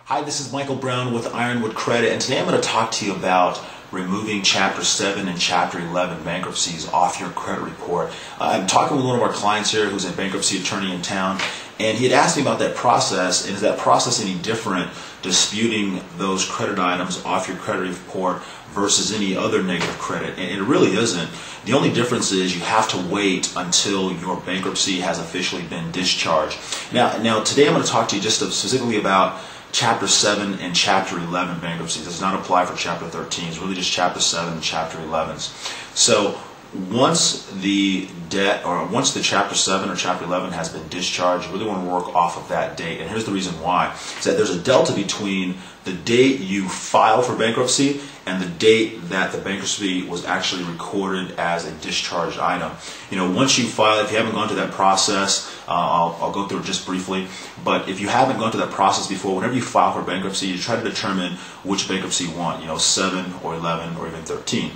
Hi, this is Michael Brown with Ironwood Credit, and today I'm going to talk to you about removing Chapter 7 and Chapter 11 bankruptcies off your credit report. I'm talking with one of our clients here who's a bankruptcy attorney in town, and he had asked me about that process, and is that process any different disputing those credit items off your credit report versus any other negative credit? And it really isn't. The only difference is you have to wait until your bankruptcy has officially been discharged. Now today I'm going to talk to you just specifically about Chapter 7 and Chapter 11 bankruptcy. Does not apply for Chapter 13. It's really just Chapter 7 and Chapter 11s. So once the Chapter 7 or Chapter 11 has been discharged, you really want to work off of that date. And here's the reason why. Is that there's a delta between the date you file for bankruptcy and the date that the bankruptcy was actually recorded as a discharged item. You know, once you file, if you haven't gone through that process, I'll go through it just briefly, but if you haven't gone through that process before, whenever you file for bankruptcy, you try to determine which bankruptcy you want, 7 or 11 or even 13.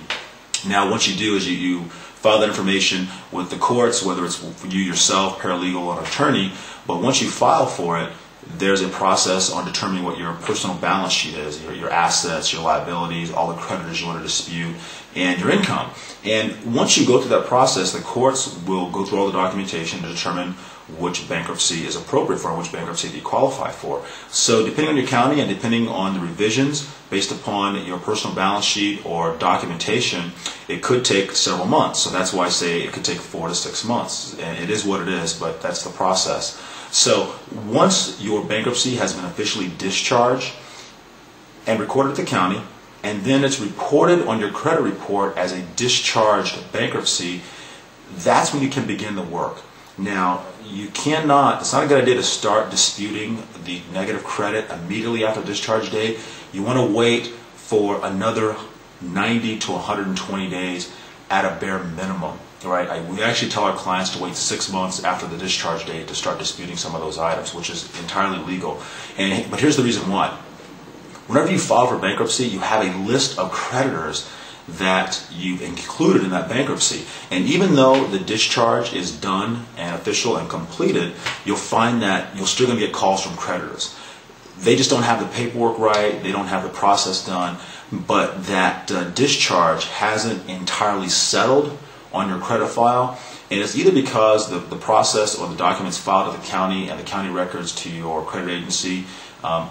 Now, what you do is you file that information with the courts, whether it's for you yourself, paralegal, or an attorney, but once you file for it, there's a process on determining what your personal balance sheet is, your assets, your liabilities, all the creditors you want to dispute, and your income. And once you go through that process, the courts will go through all the documentation to determine which bankruptcy is appropriate for and which bankruptcy you qualify for. So depending on your county and depending on the revisions based upon your personal balance sheet or documentation, it could take several months. So that's why I say it could take 4 to 6 months. And it is what it is, but that's the process. So once your bankruptcy has been officially discharged and recorded at the county, and then it's reported on your credit report as a discharged bankruptcy, that's when you can begin the work. Now, it's not a good idea to start disputing the negative credit immediately after discharge date. You want to wait for another 90 to 120 days at a bare minimum. Right? We actually tell our clients to wait 6 months after the discharge date to start disputing some of those items, which is entirely legal. But here's the reason why. Whenever you file for bankruptcy, you have a list of creditors that you've included in that bankruptcy. And even though the discharge is done and official and completed, you'll find that you're still going to get calls from creditors. They just don't have the paperwork right, they don't have the process done, but that discharge hasn't entirely settled on your credit file, and it's either because the process or the documents filed at the county and the county records to your credit agency,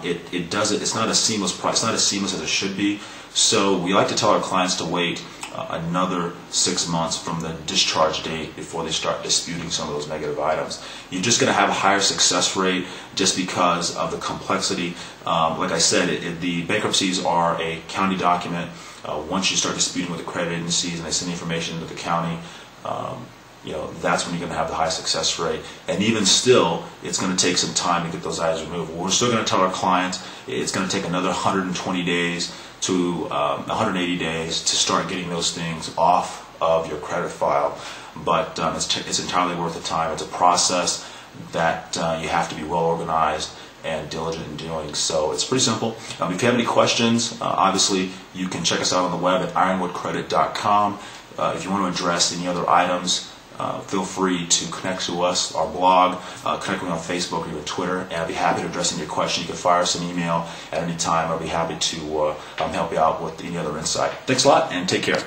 it's not as seamless. It's not as seamless as it should be. So we like to tell our clients to wait another 6 months from the discharge date before they start disputing some of those negative items. You're just going to have a higher success rate just because of the complexity. Like I said, the bankruptcies are a county document. Once you start disputing with the credit agencies and they send information to the county, that's when you're going to have the high success rate. And even still, it's going to take some time to get those items removed. We're still going to tell our clients it's going to take another 120 days to 180 days to start getting those things off of your credit file. But it's entirely worth the time. It's a process that you have to be well organized and diligent in doing. So it's pretty simple. If you have any questions, obviously you can check us out on the web at ironwoodcredit.com. If you want to address any other items, feel free to connect to us, our blog, connect with me on Facebook or even Twitter, and I'll be happy to address any of your questions. You can fire us an email at any time. I'll be happy to help you out with any other insight. Thanks a lot, and take care.